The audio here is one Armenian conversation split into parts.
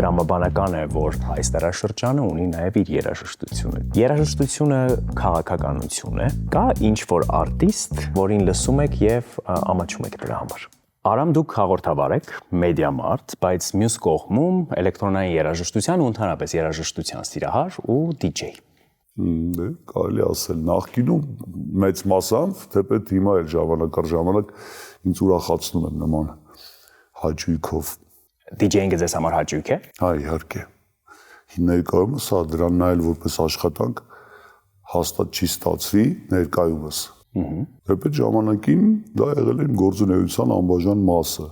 Տրամաբանական է, որ այս դարաշրջանը ունի նաև իր երաժշտությունը։ Երաժշտությունը քաղաքականություն է, կա ինչ-որ արտիստ, որին լսում եք եւ ամաչում եք դրա համար։ Արամ դուք հաղորդավար եք, մեդիամարդ, բայց մյուս կողմում էլեկտրոնային երաժշտության ու ընդհանրապես երաժշտության սիրահար ու DJ։ Դե, կարելի ասել, նախկինում մեծ մասամբ, թեպետ հիմա էլ ժամանակ առ ժամանակ ինձ ուրախացնում եմ նման հաճույքով։ DJ-ինգը ձեզ համար հաճույք է։ Հա, իհարկե։ Ներկայումս հա դրան նայել որպես աշխատանք հաստատ չի ստացվի ներկայումս։ Թեպետ ժամանակին դա եղել է գործունեության անբաժան մասը։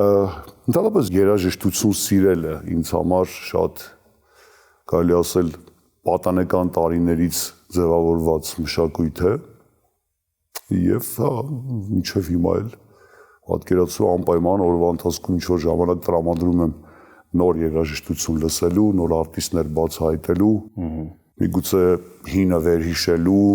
Ընդհանրապես երաժշտություն սիրելը ինձ համար շատ կարելի ասել պատանեկան տարիներից ձևավորված մշակույթ է եւ հա մինչեւ հիմա էլ պատկերացրու անպայման օրվա ընթացքում ինչ-որ ժամանակ տրամադրում եմ նոր երաժշտություն լսելու, նոր արտիստներ բացահայտելու, միգուցե հինը վերհիշելու,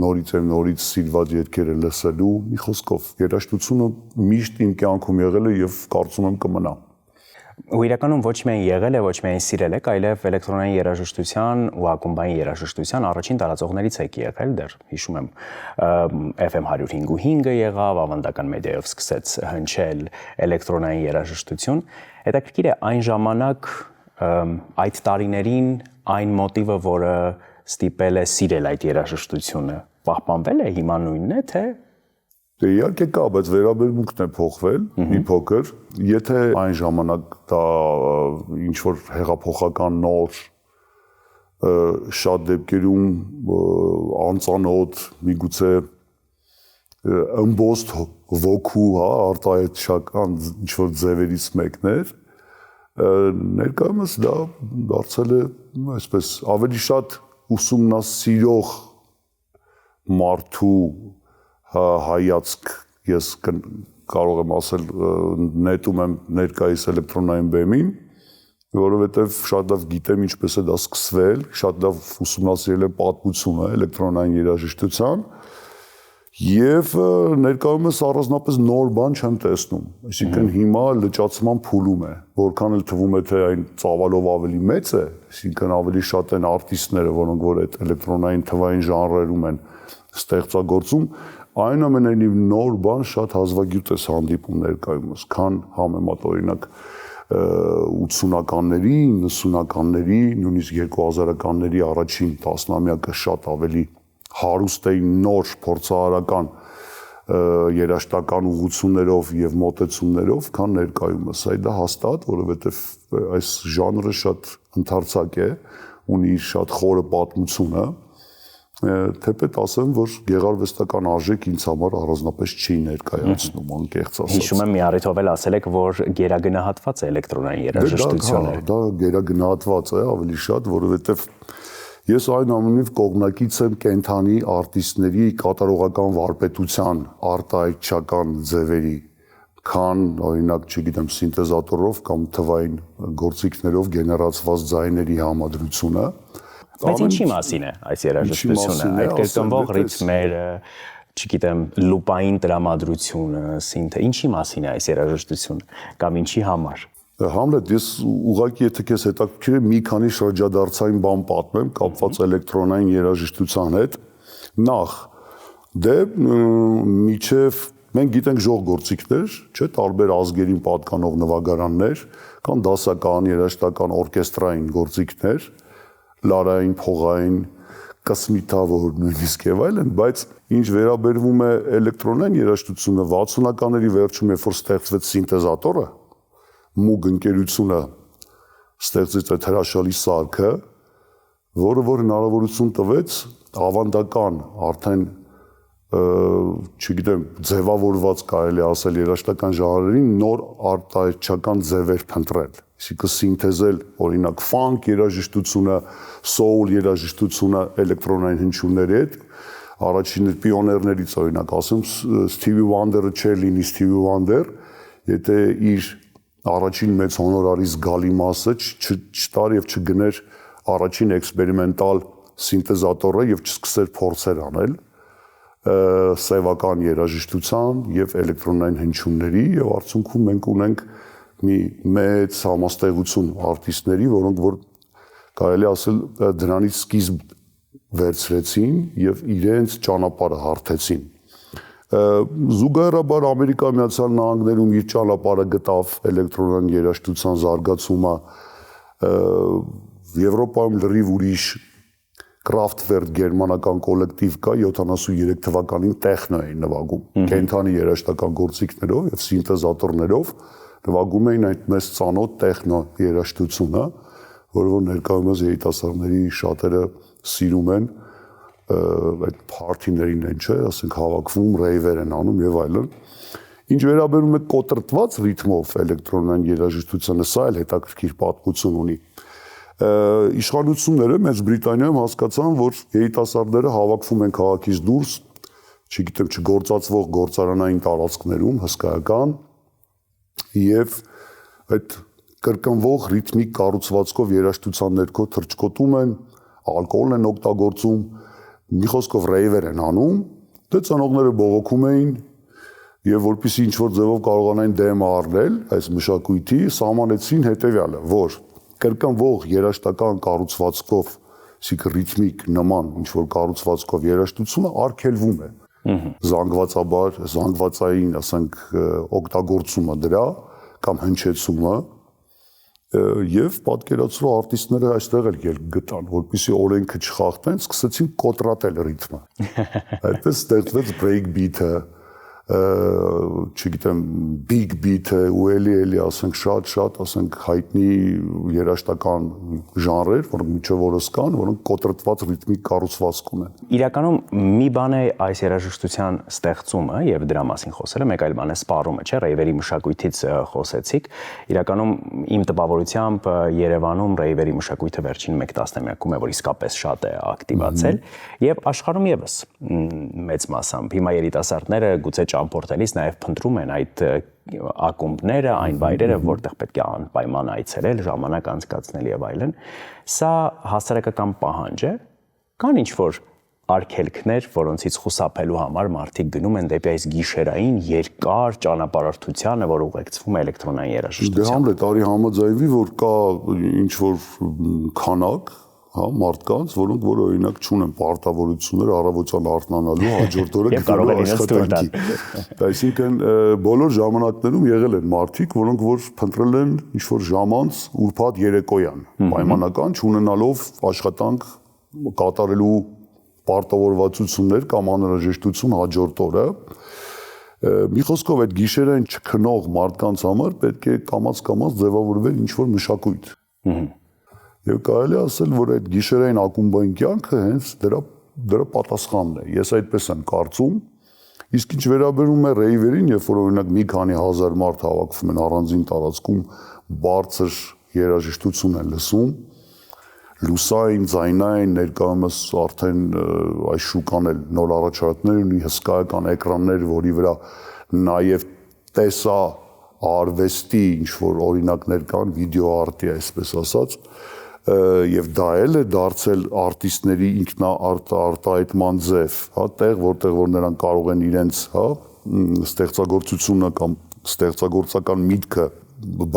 նորից սիրված երգերը լսելու, մի խոսքով երաժշտությունը միշտ իմ կյանքում եղել է եւ կարծում եմ կմնա։ Ու իրականում ոչ միայն եղել է, ոչ միայն սիրել եք, այլև էլեկտրոնային երաժշտության ու ակումբային երաժշտության առաջին տարածողներից եք եղել, դեռ հիշում եմ FM 105.5-ը եղավ, ավանդական մեդիայով սկսեց հնչել էլեկտրոնային երաժշտություն։ Հետաքրքիր է այն ժամանակ այդ տարիներին այն մոտիվը, որը ստիպել է սիրել այդ երաժշտությունը, պահպանվել է հիմա նույնն է, թե Դե իհարկե կա, բայց վերաբերմունքն է փոխվել մի փոքր, եթե այն ժամանակ դա ինչ-որ հեղափոխական նոր շատ դեպքերում անծանոթ, միգուցե ըմբոստ ոգու, հա, արտահայտչական ինչ-որ ձևերից մեկն էր, ներկայումս դա դարձել է այսպես ավելի շատ ուսումնասիրող մարդու հայացք, ես կարող եմ ասել նետում եմ ներկայիս էլեկտրոնային բեմին, որովհետև շատ լավ գիտեմ ինչպես է դա սկսվել, շատ լավ ուսումնասիրել եմ պատմությունը էլեկտրոնային երաժշտության եւ ներկայումս առանձնապես նոր բան չեմ տեսնում, այսինքն հիմա լճացման փուլում է, որքան էլ թվում է թե այն ծավալով ավելի մեծ է, այսինքն ավելի շատ են արտիստները, որոնք որ այդ էլեկտրոնային թվային ժանրերում են ստեղծագործում, այնուամենայնիվ նոր բան շատ հազվագյուտ է հանդիպում ներկայումս, քան համեմատ օրինակ 80-ականների, 90-ականների, նույնիսկ 2000-ականների առաջին տասնամյակը շատ ավելի հարուստ էին նոր փորձարարական երաժշտական ուղղություններով եւ մոտեցումներով, քան ներկայումս։ Այդ դա հաստատ, որովհետեւ այս ժանրը շատ ընդարձակ է, ունի իր շատ խորը պատմությունը, թեպետ ասեմ, որ գեղարվեստական արժեք ինձ համար առանձնապես չի ներկայացնում, անկեղծ ասած։ Հիշում եմ մի առիթով էլ ասել եք, որ գերագնահատված է էլեկտրոնային երաժշտությունը։ Դա գերագնահատված է ավելի շատ, որովհետև ես այնուամենայնիվ կողմնակից եմ կենթանի արտիստների կատարողական վարպետության արտահայտչական ձևերի, քան օրինակ, չգիտեմ, սինթեզատորով կամ թվային գործիքներով գեներացված ձայների համադրությունը։ Բայց ինչի մասին է այս երաժշտությունը, այդ կրկնվող ռիթմերը, չգիտեմ, լուպային տրամադրությունը, ինչի մասին է այս երաժշտությունը կամ ինչի համար։ Համլետ, ես ուղղակի եթե քեզ հետաքրքիր է մի քանի շրջադարձային բան պատմեմ կապված էլեկտրոնային երաժշտության հետ։ Նախ, դե միջև մենք գիտենք ժող գործիքներ, չէ, տարբեր ազգերին պատկանող նվագարաններ, կան դասական, երաժշտական, օրկեստրային գործիքներ, լարային, փողային, կսմիթավոր նույնիսկ եւ այլն, բայց ինչ վերաբերվում է էլեկտրոնային երաժշտությունը 60-ականների վերջում, երբ որ ստեղծվեց սինթեզատորը, Moog ընկերությունը ստեղծեց այդ հրաշալի սարքը, որը որ հնարավորություն տվեց ավանդական, արդեն չգիտեմ, ձևավորված կարելի ասել երաժշտական ժանրերին նոր արտահայտչական ձևեր փնտրել, այսինքն սինթեզել օրինակ ֆանկ երաժշտությունը, սոուլ երաժշտությունը էլեկտրոնային հնչյունների հետ, առաջին պիոներներից օրինակ ասեմ Stevie Wonder-ը չէր լինի Stevie Wonder, եթե իր առաջին մեծ հոնորարի զգալի մասը չտար եւ չգներ առաջին էքսպերիմենտալ սինթեզատորը եւ չսկսեր փորձեր անել սևական երաժշտության եւ էլեկտրոնային հնչյունների եւ արդյունքում մենք ունենք մի մեծ համաստեղություն արտիստների, որոնք որ կարելի ասել դրանից սկիզբ վերցրեցին եւ իրենց ճանապարհը հարթեցին։ Զուգահեռաբար Ամերիկայի Միացյալ Նահանգներում իր ճանապարհը գտավ էլեկտրոնային երաժշտության զարգացումը, Եվրոպայում լրիվ ուրիշ Kraftwerk գերմանական կոլեկտիվ կա 73 թվականին տեխնո էին նվագում, կենթանի երաժշտական գործիքներով եւ սինթեզատորներով նվագում էին այդ մեծ ծանոթ տեխնո երաժշտությունը, որը որ ներկայումս երիտասարդների շատերը սիրում են, այդ party-ներին են, չէ, ասենք հավաքվում, ռեյվեր են անում եւ այլն։ Ինչ վերաբերում է կոտրտված ռիթմով էլեկտրոնային երաժշտությանը, սա էլ հետաքրքիր պատմություն ունի։ Իշխանությունները Մեծ Բրիտանիայում հասկացան, որ երիտասարդները հավաքվում են քաղաքից դուրս, չգիտեմ, չգործածվող գործարանային տարածքներում, հսկայական, եւ այդ կրկնվող ռիթմիկ կառուցվածքով երաժշտության ներքո թռչկոտում են, ալկոհol են օգտագործում, մի խոսքով ռեյվեր են անում, դե ծնողները բողոքում էին եւ որպեսզի ինչ որ ձևով կարողանային դեմ առնել այս մշակույթի, սահմանեցին հետեւյալը, որ կրկնվող երաժշտական կառուցվածքով, իսկ ռիթմիկ նման ինչ որ կառուցվածքով երաժշտությունը արգելվում է։ Զանգվածաբար, զանգվածային, ասենք, օգտագործումը դրա կամ հնչեցումը եւ պատկերացրու արտիստները այստեղ էլ ելք գտան, որպեսզի օրենքը չխախտեն, սկսեցին կոտրատել ռիթմը։ Այդպես ստեղծվեց break beat-ը, չգիտեմ, big beat-ը, ու էլի ասենք շատ, ասենք հայտնի երաժշտական ժանրեր, որոնք մինչև օրս կան, որոնք կոտրտված ռիթմիկ կառուցվածք ունեն։ Իրականում մի բան է այս երաժշտության ստեղծումը եւ դրա մասին խոսելը, մեկ այլ բան է սպառումը, չէ՞, ռեյվերի մշակույթից խոսեցիք։ Իրականում իմ տպավորությամբ Երևանում ռեյվերի մշակույթը վերջին 1 տասնամյակում է, որ իսկապես շատ է ակտիվացել եւ աշխարհում եւս մեծ մասամբ հիմա երիտասարդները գուցե ճամփորդելիս նաև փնտրում են այդ ակումբները, այն վայրերը, որտեղ պետք է անպայման այցելել, ժամանակ անցկացնել եւ այլն։ Սա հասարակական պահանջ է, կան ինչ-որ արգելքներ, որոնցից խուսափելու համար մարդիկ գնում են դեպի այս գիշերային երկար ճանապարհորդությանը, որ ուղեկցվում է էլեկտրոնային երաժշտությամբ։ Դե Համլետ, արի համաձայնվի, որ կա ինչ-որ քանակ, հա, մարդկանց, որոնք որ օրինակ չունեն պարտավորություններ առավոտյան արթնանալու, հաջորդ օրը գնալու աշխատանքի։ Այսինքն բոլոր ժամանակներում եղել են մարդիկ, որոնք որ փնտրել են ինչ-որ ժամանց ուրբաթ երեկոյան, պայմանական չունենալով աշխատանք կատարելու պարտավորվածություններ կամ անհրաժեշտություն հաջորդ օրը։ Մի խոսքով այդ գիշերային չքնող մարդկանց համար պետք է կամաց-կամաց ձևավորվել ինչ-որ մշակույթ։ Եվ կարելի ասել, որ այդ գիշերային ակումբային կյանքը հենց դրա պատասխանն է։ Ես այդպես եմ կարծում։ Իսկ ինչ վերաբերում է ռեյվերին, երբ որ օրինակ մի քանի հազար մարդ հավաքվում են առանձին տարածքում, բարձր երաժշտություն են լսում, լուսային, ձայնային, ներկայումս արդեն այս շուկան էլ նոր առաջարկներ ունի, հսկայական էկրաններ, որի վրա նաև տեսա արվեստի ինչ-որ օրինակներ կան, վիդեո արտի, այսպես ասած, եւ դա էլ է դարձել արտիստների ինքնաարտահայտման ձև, հա, տեղ, որտեղ որ նրանք կարող են իրենց, հա, ստեղծագործությունը կամ ստեղծագործական միտքը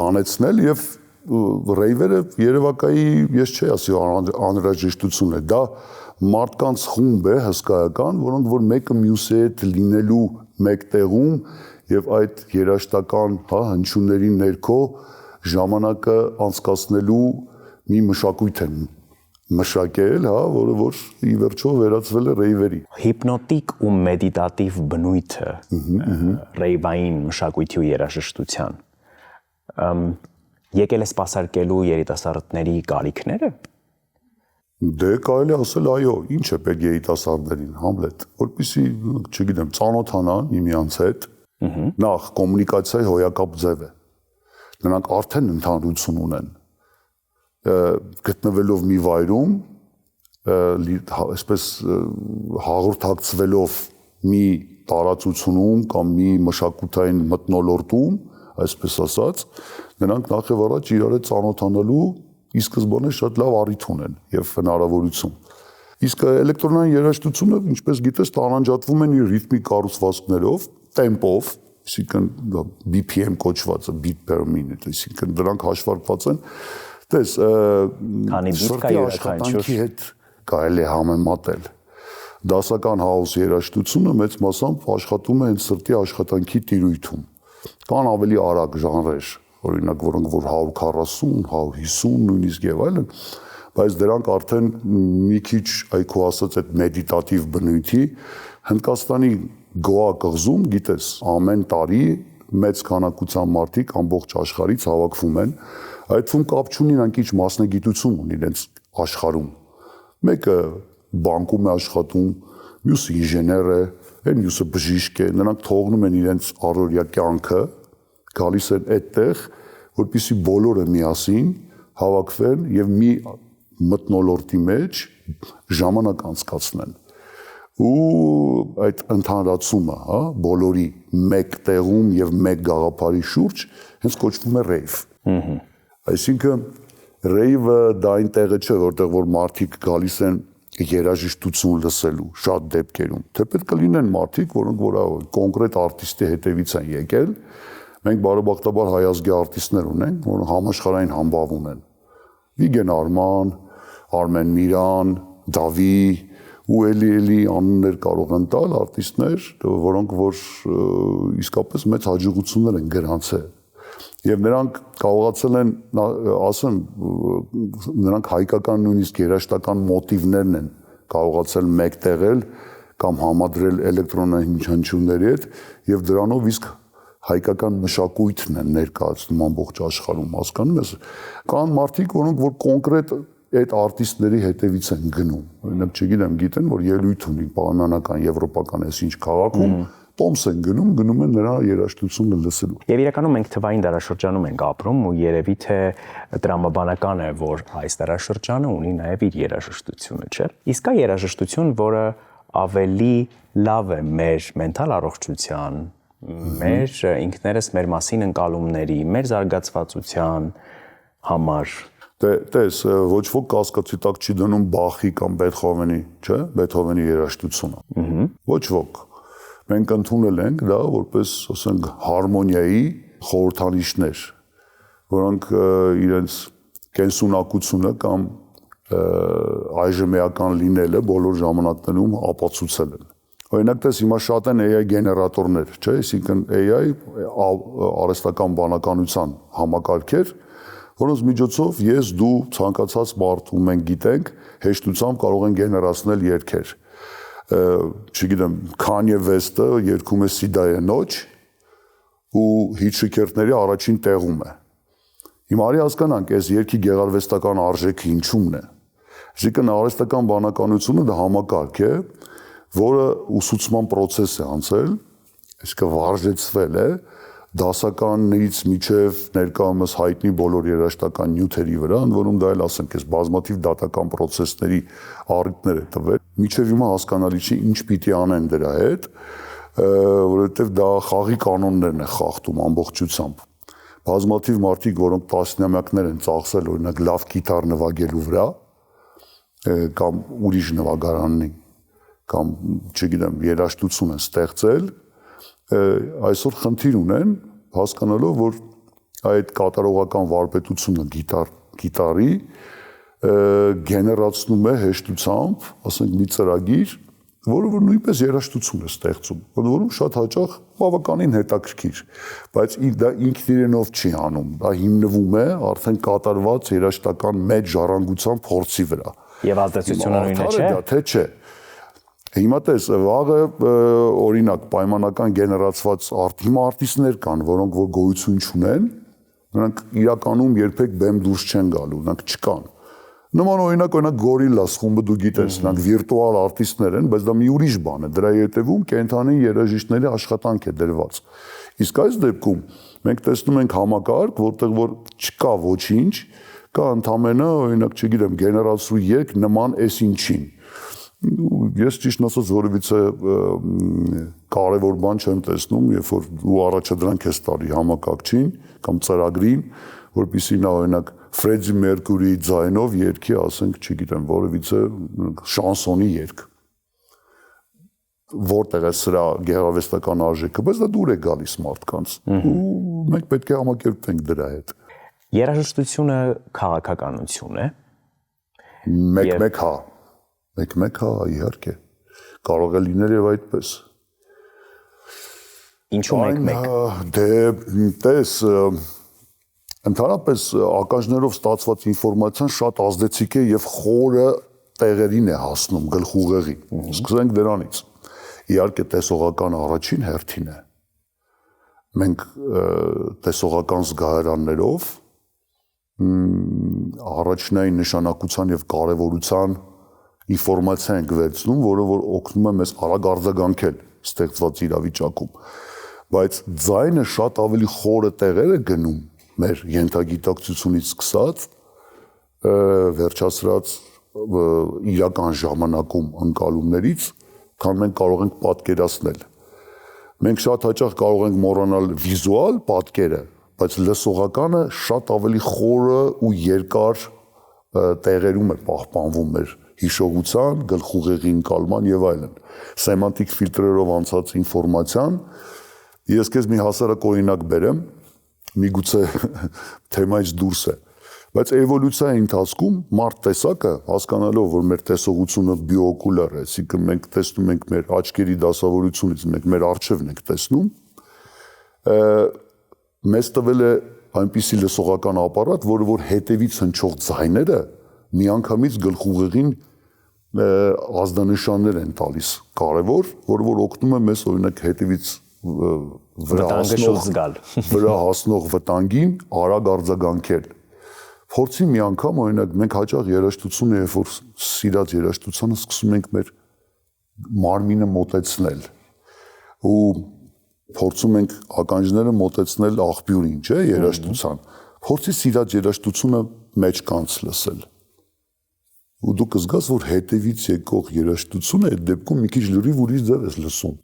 բանեցնել եւ ռեյվերը երևակայի, ես չի ասի անհրաժեշտություն է, դա մարդկանց խումբ է հսկայական, որոնք որ մեկը մյուսի հետ լինելու մեկ տեղում եւ այդ երաժշտական, հա, հնչյունների ներքո ժամանակը անցկացնելու մի մշակույթ են մշակել, հա, որը որ ի վերջո վերածվել է ռեյվերի։ Հիպնոտիկ ու մեդիտատիվ բնույթը ռեյվային մշակույթի ու երաժշտության եկել է սպասարկելու երիտասարդների կարիքները։ Դե կարելի ասել, այո, ինչ է պետք երիտասարդներին, Համլետ, որպեսզի, չգիտեմ, ծանոթանան միմյանց հետ, նախ կոմունիկացիայի հոյակապ ձև է։ Նրանք արդեն ընդհանրություն ունեն, գտնվելով մի վայրում, այսպես հաղորդակցվելով մի տարածությունում կամ մի մշակութային մթնոլորտում, այսպես ասած, նրանք նախ եւ առաջ իրար հետ ծանոթանալու ի սկզբանե շատ լավ առիթ ունեն եւ հնարավորություն։ Իսկ էլեկտրոնային երաժշտությունը, ինչպես գիտես, տարանջատվում են իր ռիթմիկ կառուցվածքներով, տեմպով, այսինքն BPM կոչվածը beat per minute, այսինքն դրանք հաշվարկված են, տես սրտի աշխատանքի հետ կարելի է համեմատել։ Դասական house երաժշտությունը մեծ մասամբ աշխատում է հենց սրտի աշխատանքի տիրույթում։ Կան ավելի արագ ժանրեր, օրինակ որոնք որ 140, 150 նույնիսկ եւ այլն, բայց դրանք արդեն մի քիչ այքո ասած այդ մեդիտատիվ բնույթի Հնդկաստանի Գոա կղզում, գիտես, ամեն տարի մեծ քանակությամբ մարդիկ ամբողջ աշխարհից հավաքվում են, այդ թվում կապ չունի նրանք ինչ մասնագիտություն ունի իրենց աշխարհում։ Մեկը բանկում է աշխատում, մյուսը ինժեներ է, մյուսը բժիշկ է, նրանք թողնում են իրենց առօրյա կյանքը, գալիս են այդտեղ, որպեսզի բոլորը միասին հավաքվեն եւ մի մթնոլորտի մեջ ժամանակ անցկացնեն։ Ու այդ ընդհանրացումը, հա, բոլորի մեկ տեղում եւ մեկ գաղափարի շուրջ հենց կոչվում է rave։ Այսինքն rave-ը դա այն տեղը չէ, որտեղ որ մարդիկ գալիս են երաժշտություն լսելու շատ դեպքերում։ Թե պետք է լինեն մարդիկ, որոնք որ կոնկրետ արտիստի հետևից են եկել։ Մենք բարեբախտաբար հայազգի արտիստներ ունենք, որոնք համաշխարհային համբավ ունեն։ Վիգեն Արման, Արմեն Միրան, Դավի ու էլի անուններ կարող են տալ արտիստներ, որոնք որ իսկապես մեծ հաջողություններ են գրանցել։ Եվ նրանք կարողացել են, ասեմ, նրանք հայկական նույնիսկ երաժշտական մոտիվներն են կարողացել մեկտեղել կամ համադրել էլեկտրոնային հնչյունների հետ եւ դրանով իսկ հայկական մշակույթն են ներկայացնում ամբողջ աշխարհում, հասկանում ես։ Կան մարդիկ, որոնք որ կոնկրետ այդ արտիստների հետևից են գնում։ Օրինակ, չգիտեմ, գիտեն, որ ելույթ ունի պարմանական եվրոպական այսինչ քաղաքում, տոմս են գնում են նրա երաժշտությունը լսելու։ Եվ իրականում մենք թվային դարաշրջանում ենք ապրում ու երևի թե տրամաբանական է, որ այս դարաշրջանը ունի նաև իր երաժշտությունը, չէ՞։ Իսկ կա երաժշտություն, որը ավելի լավ է մեր մենթալ առողջության, մեր ինքներս մեր մասին ընկալումների, մեր զարգացվածության համար։ Տես, ոչ ոք կասկածի տակ չի դնում Բախի կամ Բեթհովենի, չէ՞, Բեթհովենի երաժշտությունը։ Ոչ ոք։ Մենք ընդունել ենք դա որպես, ասենք, հարմոնիայի խորհրդանիշներ, որոնք իրենց կենսունակությունը կամ այժմեական լինելը բոլոր ժամանակներում ապացուցել են։ Օրինակ, տես հիմա շատ են AI գեներատորներ, չէ՞, այսինքն AI արհեստական բանականության համակարգեր, որոնց միջոցով ես դու ցանկացած մարդ ու մենք գիտենք հեշտությամբ կարող են գեներացնել երգեր։ Չգիտեմ, Kanye West-ը երգում է Սիդայե նոչ ու հիթշիքերտների առաջին տեղում է։ Հիմա արի հասկանանք, այս երգի գեղարվեստական արժեքը ինչումն է։ Այսինքն արհեստական բանականությունը դա համակարգ է, որը ուսուցման process է անցել, այսինքն վարժեցվել է դասականներից միջև ներկայումս հայտնի բոլոր երաժշտական նյութերի վրա, ընդ որում դա էլ ասենք, այս բազմաթիվ դատական process-ների առիթներ է տվել։ Միջև հիմա հասկանալի չի ինչ պիտի անեն դրա հետ, որովհետև դա խաղի կանոններն է խախտում ամբողջությամբ։ Բազմաթիվ մարդիկ, որոնք տասնամյակներ են ծախսել, օրինակ լավ գիտար նվագելու վրա, կամ ուրիշ նվագարանին, կամ չգիտեմ, երաժշտություն են ստեղծել, այսօր խնդիր ունեն, հասկանալով, որ այդ կատարողական վարպետությունը գիտարի գեներացնում է հեշտությամբ, ասենք մի ծրագիր, որը որ նույնպես երաժշտություն է ստեղծում, որում շատ հաճախ բավականին հետաքրքիր, բայց դա ինքն իրենով չի անում, դա հիմնվում է արդեն կատարված երաժշտական մեծ ժառանգության փորձի վրա։ Եվ ազդեցությունը նույնը չէ։ Թե չէ։ Հիմա տես, վաղը օրինակ պայմանական գեներացված հիմա արտիստներ կան, որոնք որ գոյություն չունեն, նրանք իրականում երբեք բեմ դուրս չեն գալու, նրանք չկան։ Նման օրինակ Gorillaz խումբը դու գիտես, նրանք վիրտուալ արտիստներ են, բայց դա մի ուրիշ բան է, դրա հետևում կենթանի երաժիշտների աշխատանք է դրված։ Իսկ այս դեպքում մենք տեսնում ենք համակարգ, որտեղ որ չկա ոչինչ, կա ընդամենը օրինակ, չգիտեմ, գեներացրու երգ նման էս ինչին։ Ես ճիշտ ասած որևիցե կարևոր բան չեմ տեսնում, երբ որ դու առաջադրանք ես տալի համակարգչին կամ ծրագրին, որպեսզի նա օրինակ Ֆրեդի Մերկուրիի ձայնով երգի, ասենք, չգիտեմ, որևիցե շանսոնի երգ։ որտեղ է սրա գեղարվեստական արժեքը, բայց դա դուր է գալիս մարդկանց։ Ու մենք պետք է համակերպվենք դրա հետ։ Երաժշտությունը քաղաքականություն է։ Մեկ-մեկ հա։ Մեկ-մեկ հա, իհարկե։ Կարող է լինել եւ այդպես։ Ինչու մեկ-մեկ։ Դե տես ընդհանրապես ականջներով ստացված ինֆորմացիան շատ ազդեցիկ է եւ խորը տեղերին է հասնում գլխուղեղին։ Սկսենք դրանից։ Իհարկե տեսողական առաջին հերթին է։ Մենք տեսողական զգայարաններով առաջնային նշանակության եւ կարեւորության ինֆորմացիա ենք վերցնում, որը որ օգնում է մեզ արագ արձագանքել ստեղծված իրավիճակում։ Բայց ձայնը շատ ավելի խորը տեղեր է գնում մեր ենթագիտակցությունից սկսած վերջացրած իրական ժամանակում ընկալումներից, քան մենք կարող ենք պատկերացնել։ Մենք շատ հաճախ կարող ենք մոռանալ վիզուալ պատկերը, բայց լսողականը շատ ավելի խորը ու երկար տեղերում է պահպանվում մեր հիշողության, գլխուղեղի ընկալման եւ այլն։ Սեմանտիկ ֆիլտրերով անցած ինֆորմացիան, ես քեզ մի հասարակ օրինակ բերեմ, միգուցե թեմայից դուրս է, բայց էվոլյուցիայի ընթացքում մարդ տեսակը, հասկանալով, որ մեր տեսողությունը բիոօկուլար է, այսինքն մենք տեսնում ենք մեր աչքերի դասավորությունից, մենք մեր առջևն ենք տեսնում, մեզ տվել է այնպիսի լսողական ապարատ, որը որ հետևից հնչող ձայները միանգամից գլխուղեղին ազդանշաններ են տալիս կարևոր, որը որ օգնում է մեզ օրինակ հետևից վրա հասնող վտանգին արագ արձագանքել։ Փորձի մի անգամ օրինակ մենք հաճախ երաժշտությունը, երբ որ սիրած երաժշտությանը սկսում ենք մեր մարմինը մոտեցնել ու փորձում ենք ականջները մոտեցնել աղբյուրին, չէ, երաժշտության։ Փորձի սիրած երաժշտությունը մեջ կանց լսել։ Ու դու կզգաս, որ հետևից եկող երաժշտությունը այդ դեպքում մի քիչ լրիվ ուրիշ ձև ես լսում։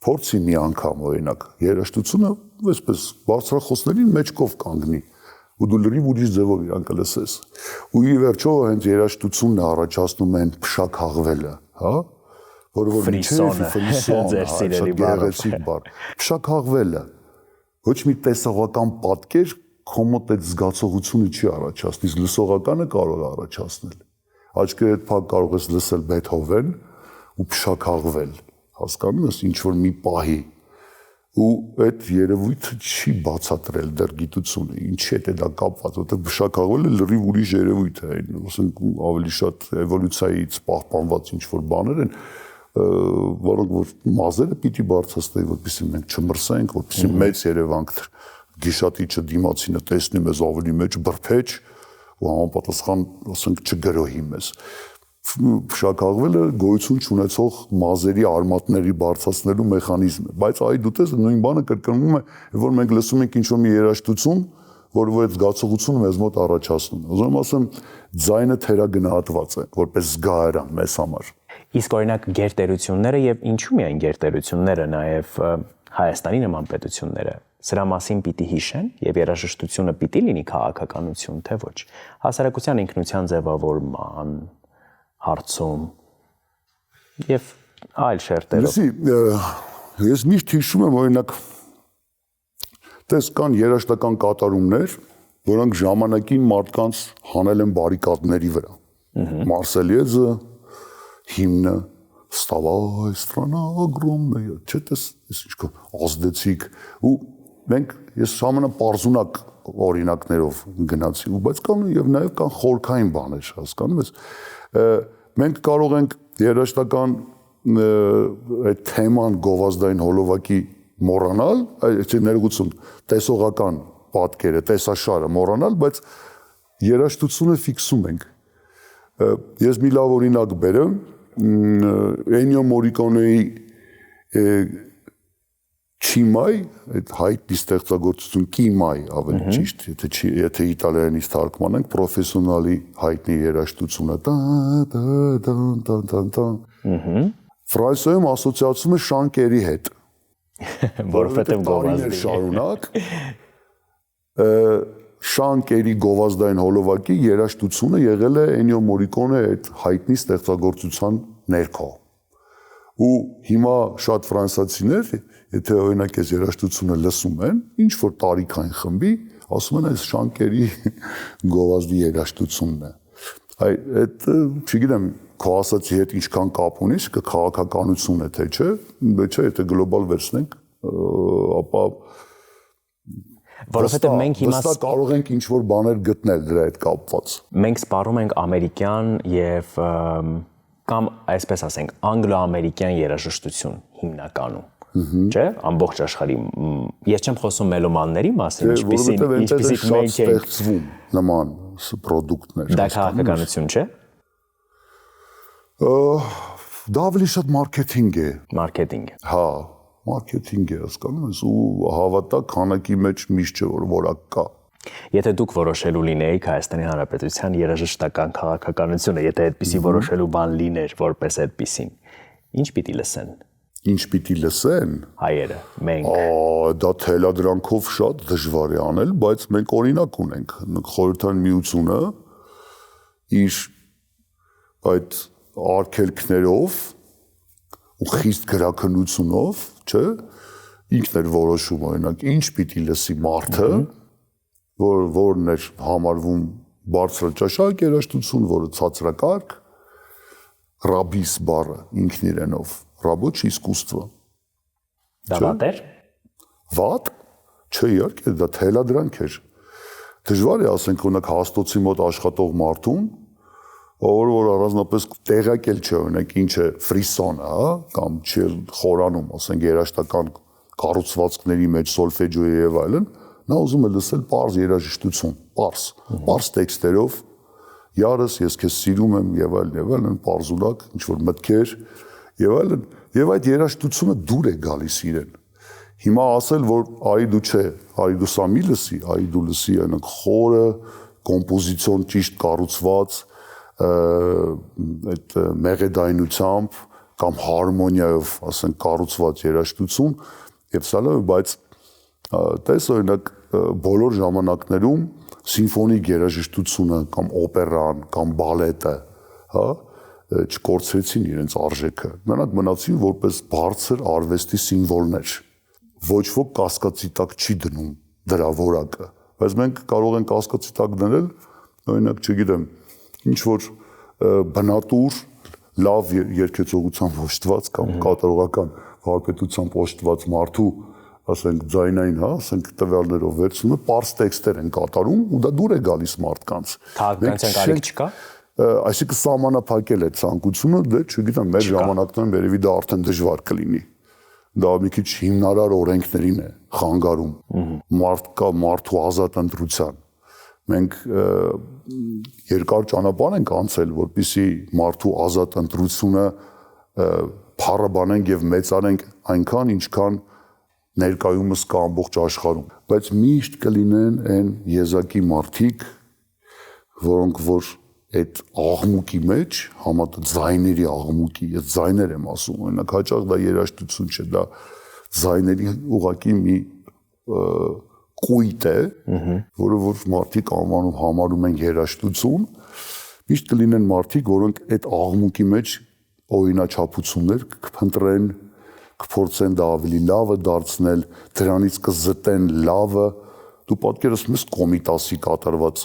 Փորձի մի անգամ օրինակ երաժշտությունը այսպես բարձրախոսներին մեջքով կանգնի ու դու լրիվ ուրիշ ձևով իրան կլսես։ Ու ի վերջո հենց երաժշտությունն առաջացնում են փշաքաղվելը, հա, որը որ փշաքաղվելը ոչ մի տեսողական պատկեր քո մոտ այդ զգացողությունը չի առաջացնի, իսկ լսողականը կարող է առաջացնել։ Աչքերդ փակ կարող ես լսել Բեթհովեն ու փշաքաղվել, հասկանում ես, ինչ որ մի պահի ու այդ երևույթը չի բացատրել դեռ գիտությունը, ինչի հետ է դա կապված, որտեղ փշաքաղվելը լրիվ ուրիշ երևույթ է, ասենք ավելի շատ էվոլյուցիայից պահպանված ինչ որ բաներ են, որոնք որ մազերը պիտի բարձրացնեն, որպեսզի մենք չմրսենք, որպեսզի մեծ երևանք գիշատիչը դիմացինը տեսնի մեզ ավելի մեջ բրփեջ ու համապատասխան, ասենք, չգրոհի մեզ։ Փշաքաղվելը գոյություն չունեցող մազերի արմատների բարձրացնելու մեխանիզմ է, բայց այ դու տես նույն բանը կրկնվում է, որ մենք լսում ենք ինչ-որ մի երաժշտություն, որը որ այդ զգացողությունը մեզ մոտ առաջացնում է։ Ուզում եմ ասեմ, ձայնը թերագնահատված է, որպես զգայարան մեզ համար։ Իսկ օրինակ գերտերությունները եւ ինչու միայն գերտերությունները, նաեւ Հայաստանի նման պետությունները սրա մասին պիտի հիշեն եւ երաժշտությունը պիտի լինի քաղաքականություն, թե ոչ։ Հասարակության ինքնության ձևավորման հարցում եւ այլ շերտերով։ Ես միշտ հիշում եմ օրինակ տես կան երաժշտական կատարումներ, որոնք ժամանակին մարդկանց հանել են բարիկադների վրա։ Մարսելիեզը, հիմնը, Вставай, страна огромная, չէ՞ տես ինչ ազդեցիկ ու մենք ես ամենապարզունակ օրինակներով գնացի ու բայց կան եւ նաեւ կան խորքային բաներ, հասկանում ես։ Մենք կարող ենք երաժշտական այդ թեման գովազդային հոլովակի մոռանալ, այդ ներողություն, տեսողական պատկերը, տեսաշարը մոռանալ, բայց երաժշտությունը ֆիքսում ենք։ Ես մի լավ օրինակ բերեմ, Էնիո Մորիկոնեի Չիմայ, այդ հայտնի ստեղծագործություն Կիմայ, ավելի ճիշտ, եթե իտալերենից թարգմանենք, պրոֆեսիոնալի հայտնի երաժշտությունը, ֆրանսիայում ասոցիացում է շանկերի հետ, որովհետև գովազդի շարունակ շանկերի գովազդային հոլովակի երաժշտությունը եղել է Էնիո Մորիկոնե այդ հայտնի ստեղծագործության ներքո։ Ու հիմա շատ ֆրանսիացիներ, եթե օրինակ այս երաժշտությունը լսում են, ինչ որ տարիքային խմբի, ասում են այս շանկերի գովազդի երաժշտությունն է։ Այդ չգիտեմ, քո ասացի հետ ինչքան կապ ունի, քաղաքականություն է թե չէ, չէ, եթե գլոբալ վերցնենք, ապա որովհետև մենք հիմա կարող ենք ինչ որ բաներ գտնել դրա հետ կապված։ Մենք սպառում ենք ամերիկյան եւ կամ այսպես ասենք անգլո-ամերիկյան երաժշտություն հիմնականում, չէ՞, ամբողջ աշխարհի։ Ես չեմ խոսում մելոմանների մասին, ինչպեսին մենք ենք ստեղծվում նման պրոդուկտներ։ Դա քաղաքականություն չէ։ Դա ավելի շատ մարքեթինգ է։ Մարքեթինգ։ Հա, մարքեթինգ է, հասկանում ես, ու հավատա քանակի մեջ միշտ չէ որ որակ կա։ Եթե դուք որոշելու լինեիք Հայաստանի Հանրապետության երաժշտական քաղաքականությունը, եթե այդպիսի որոշելու բան լիներ որպես այդպիսին, ինչ պիտի լսեն։ Ինչ պիտի լսեն։ Հայերը, մենք։ Դա թելադրանքով շատ դժվար է անել, բայց մենք օրինակ ունենք։ Խորհրդային Միությունը իր այդ արգելքներով ու խիստ գրաքննությունով, չէ, ինքն էր որոշում օրինակ ինչ պիտի լսի մարդը, որն էր համարվում բարձրաճաշակ երաժշտություն, որը ցածրակարգ, ռաբիս բառը ինքն իրենով, ռաբոչի իսկուսство։ Դա վատ էր։ Վատ, չէ, իհարկե, դա թելադրանք էր։ Դժվար է ասենք օրինակ հաստոցի մոտ աշխատող մարդուն, որ առանձնապես տեղակել չէ օրինակ ինչ է ֆրիսոնը, հա, կամ չի խորանում, ասենք երաժշտական կառուցվածքների մեջ սոլֆեջոյի եւ այլն, նա ուզում է լսել պարզ երաժշտություն, պարզ տեքստերով, յարս ես քեզ սիրում եմ եւ այլն, պարզունակ, ինչ որ մտքեր եւ այլն, եւ այդ երաժշտությունը դուր է գալիս իրեն։ Հիմա ասել, որ արի դու չէ, արի դու սա մի լսի, արի դու լսի այնք խորը, կոմպոզիցիոն ճիշտ կառուցված, այդ մեղեդայնությամբ կամ հարմոնիայով, ասենք, կառուցված երաժշտություն եւ սա լավ է, բայց տես օրինակ բոլոր ժամանակներում սիմֆոնիկ երաժշտությունը կամ օպերան կամ բալետը, հա, չկորցրեցին իրենց արժեքը։ Նրանք մնացին որպես բարձր արվեստի սիմվոլներ։ Ոչ ոք կասկածի տակ չի դնում դրա որակը, բայց մենք կարող ենք կասկածի տակ դնել, օրինակ, չգիտեմ, ինչ որ բնատուր լավ երգեցողությամբ օժտված կամ կատարողական վարպետությամբ օժտված մարդու, ասենք ձայնային, հա, ասենք տվյալներով վերցնում է, պարզ տեքստեր են կատարում ու դա դուր է գալիս մարդկանց։ Քաղաքականության կարիք չկա։ Այսինքն սահմանափակել է ցանկությունը, դե չգիտեմ, մեր ժամանակներում երևի դա արդեն դժվար կլինի։ Դա մի քիչ հիմնարար օրենքներին է խանգարում։ Մարդ կա մարդու ազատ ընտրության։ Մենք երկար ճանապարհ ենք անցել, որպեսզի մարդու ազատ ընտրությունը փառաբանենք եւ մեծարենք այնքան, ինչքան ներկայումս կա ամբողջ աշխարհում, բայց միշտ կլինեն այն եզակի մարդիկ, որոնք որ այդ աղմուկի մեջ, համատը ձայների աղմուկի, այդ ձայներ եմ ասում, օրինակ հաճախ դա երաժշտություն չէ, դա ձայների ուղղակի մի կույտ է, որը որ մարդիկ համարում են երաժշտություն, միշտ կլինեն մարդիկ, որոնք այդ աղմուկի մեջ օրինաչափություններ կփնտրեն, կփորձեն դա ավելի լավը դարձնել, դրանից կզտեն լավը, դու պատկերացնում ես Կոմիտասի կատարված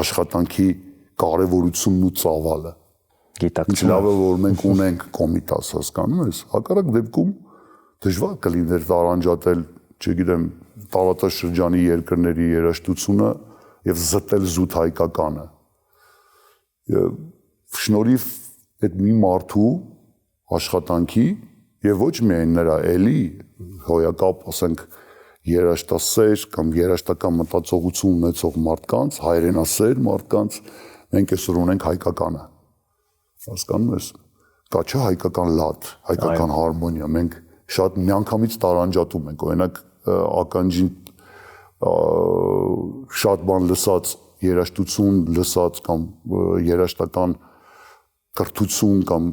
աշխատանքի կարևորությունն ու ծավալը։ Ինչ լավ է, որ մենք ունենք Կոմիտաս, հասկանում ես, հակառակ դեպքում դժվար կլիներ տարանջատել, չգիտեմ, տարածաշրջանի երկրների երաժշտությունը եւ զտել զուտ հայկականը։ Շնորհիվ այդ մի մարդու աշխատանքի եւ ոչ միայն նրա էլի հոյակապ, ասենք, երաժշտասեր կամ երաժշտական մտածողություն ունեցող մարդկանց, հայրենասեր մարդկանց, մենք այսօր ունենք հայկականը։ Հասկանում ես, կա չէ հայկական լադ, հայկական հարմոնիա, մենք շատ միանգամից տարանջատում ենք, օրինակ ականջին շատ բան լսած, երաժշտություն լսած կամ երաժշտական կրթություն կամ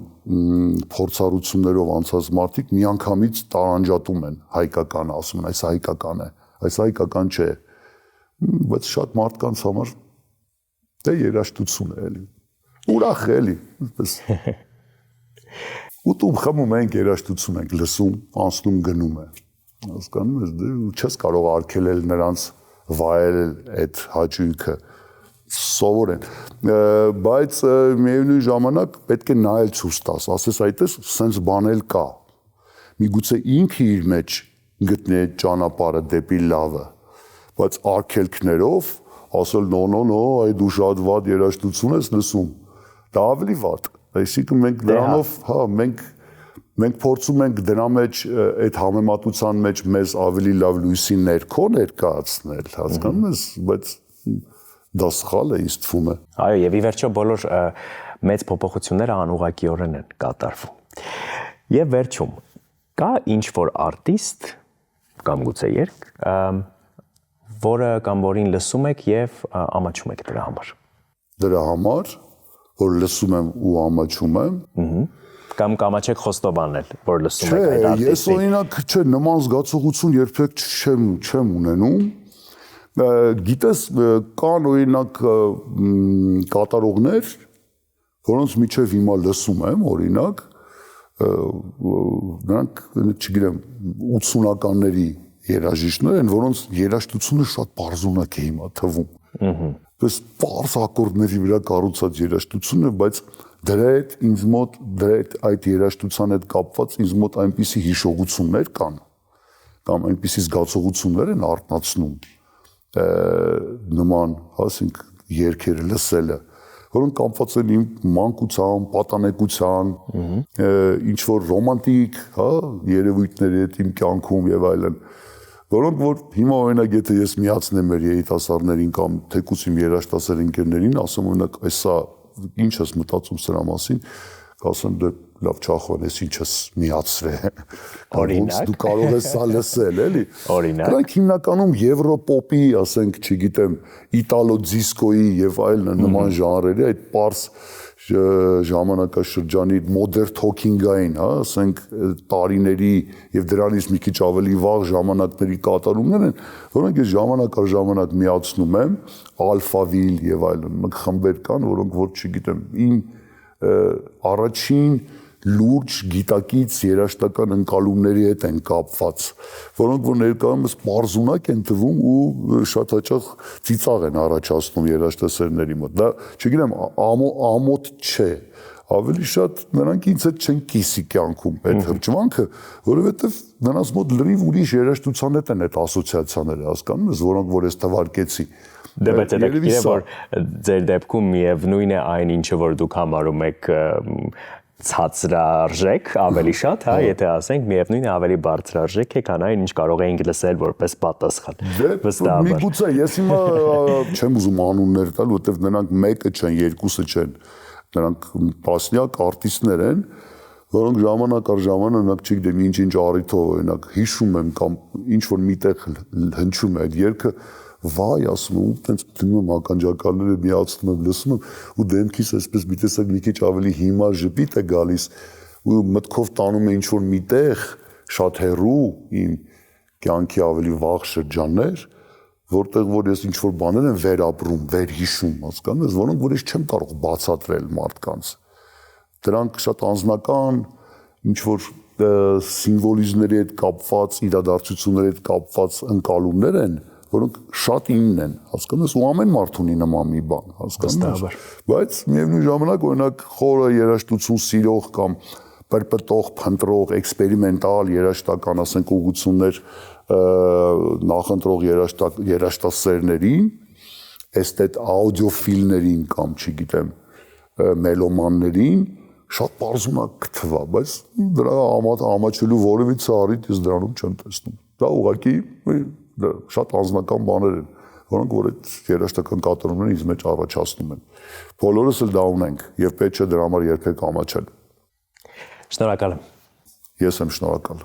փորձառություններով անցած մարդիկ միանգամից տարանջատում են հայկականը, ասում են այս հայկական է, այս հայկական չէ, բայց շատ մարդկանց համար դե երաժշտություն է էլի, ուրախ է էլի, Ուտում խմում ենք, երաժշտություն ենք լսում, անցնում գնում է։ Հասկանում ես, դու չես կարող արգելել նրանց վայելել այդ հաճույքը, սովորեն, բայց միևնույն ժամանակ պետք է նայել ցույց տաս, ասես այդպես սենց բանել կա։ Միգուցե ինքը իր մեջ գտնի այդ ճանապարհը դեպի լավը, բայց արգելքներով ասել նո, այդ դու շատ վատ երաժշտություն ես լսում, դա ավելի վատ։ Այսինքն մենք դրանով, մենք փորձում ենք դրա մեջ այդ համեմատության մեջ մեզ ավելի լավ լույսի ներքո ներկայացնել, հասկանում ես, բայց դա սխալ է, ինձ թվում է։ Այո, եւ ի վերջո բոլոր մեծ փոփոխությունները անուղղակիորեն են կատարվում։ Եվ վերջում կա ինչ որ արտիստ կամ գուցե երգ, որը կամ որին լսում եք եւ ամաչում եք դրա համար։ Դրա համար, որ լսում եմ ու ամաչում եմ, կամ կամաչեք խոստովանել, որ լսում եք այդ արտիստին։ Ես օրինակ նման զգացողություն երբեք չեմ ունենում։ Գիտես, կան օրինակ կատարողներ, որոնց միջև հիմա լսում եմ, օրինակ, նրանք, չգիտեմ, 80-ականների երաժիշտներ են, որոնց երաժշտությունը շատ պարզունակ է հիմա թվում։ Պես պարզ ակորդների վրա կառուցած երաժշտություն է, բայց դրա հետ ինձ մոտ այդ երաժշտության հետ կապված ինձ մոտ այնպիսի հիշողություններ կան, կամ այնպիսի զգացողություններ են արտնացնում նման, ասենք, երգերը լսելը, որոնք կապված են իմ մանկության, պատանեկության, ինչ որ ռոմանտիկ, երևույթների հետ իմ կյանքում եւ այլն, որոնք որ հիմա օրինակ եթե ես միացնեմ մեր երիտասարդներին կամ թեկուզ իմ երաժշտասեր ընկերներին, ասեմ օրինակ, այսա ինչ ես մտածում սրա մասին, կասեմ դե լավ չախոն, ես ինչ ես միացրել։ Օրինակ դու կարող ես սա լսել, էլի։ Օրինակ դրանք հիմնականում եվրոպոպի, ասենք, չգիտեմ, իտալո դիսկոյի եւ այլն նման ժանրերի, այդ պարզ ժամանակաշրջանի մոդեռ թոքինգային, ասենք, տարիների եւ դրանից մի քիչ ավելի վաղ ժամանակների կատարումներ են, որոնք ես ժամանակ առ ժամանակ միացնում եմ, Ալֆավիլ եւ այլն, խմբեր կան, որոնք որ չգիտեմ, իմ առաջին լուրջ գիտակից երաժշտական ընկալումների հետ են կապված, որոնք որ ներկայումս պարզունակ են թվում ու շատ հաճախ ծիծաղ են առաջացնում երաժշտասերների մոտ։ Դա, չգիտեմ, ամոթ չէ, ավելի շատ նրանք ինձ հետ չեն կիսի կյանքում այդ հրճվանքը, որովհետև նրանց մոտ լրիվ ուրիշ երաժշտության հետ են այդ ասոցիացիաները, հասկանում ես, որոնք որ ես թվարկեցի։ Դե բայց հետաքրքիր է, որ ձեր դեպքում միևնույն է այն ինչը որ դուք համարում եք ցածրարժեք ավելի շատ, եթե ասենք միևնույն է ավելի բարձրարժեք է, քան այն ինչ կարող էինք լսել որպես պատասխան։ Վստահաբար։ Միգուցե ես հիմա չեմ ուզում անուններ տալ, որովհետև նրանք մեկը չեն, երկուսը չեն, նրանք տասնյակ արտիստներ են, որոնք ժամանակ առ ժամանակ չգիտեմ ինչ առիթով օրինակ հիշում եմ կամ ինչ որ միտեղ հնչում է այդ երգը, վայ, ասում եմ, տենց դնում եմ ականջակալները միացնում եմ, լսում եմ ու դեմքիս այսպես մի տեսակ մի քիչ ավելի հիմար ժպիտ է գալիս ու մտքով տանում է ինչ որ միտեղ շատ հեռու իմ կյանքի ավելի վաղ շրջաններ, որտեղ որ ես ինչ որ բաներ եմ վերապրում, վերհիշում, հասկանում ես, որոնք որ ես չեմ կարող բացատրել մարդկանց։ Դրանք շատ անձնական ինչ որ սիմվոլիզմների հետ կապված, իրադարձությունների հետ կապված ընկալումներ են, որոնք շատ ինն են, հասկանում ես, ու ամեն մարդ ունի նման մի բան, հասկանում ես, բայց միևնույն ժամանակ օրինակ խորը երաժշտություն սիրող կամ պրպտող, փնտրող, էքսպերիմենտալ երաժշտական, ասենք, ուղղություններ նախընտրող երաժշտասերներին, էստետ աուդիոֆիլներին կամ, չգիտեմ, մելոմաններին շատ պարզունակ կթվա, բայց դրա ամաչելու որևիցե առիթ ես դրանում չեմ տեսնում։ Դա ուղղակի շատ անձնական բաներ են, որոնք որ այդ երաժշտական կատարումները ինձ մեջ առաջացնում են։ Բոլորս էլ դա ունենք եւ պետք չէ դրա համար երբեք ամաչել։ Շնորհակալ եմ։ Ես եմ շնորհակալ։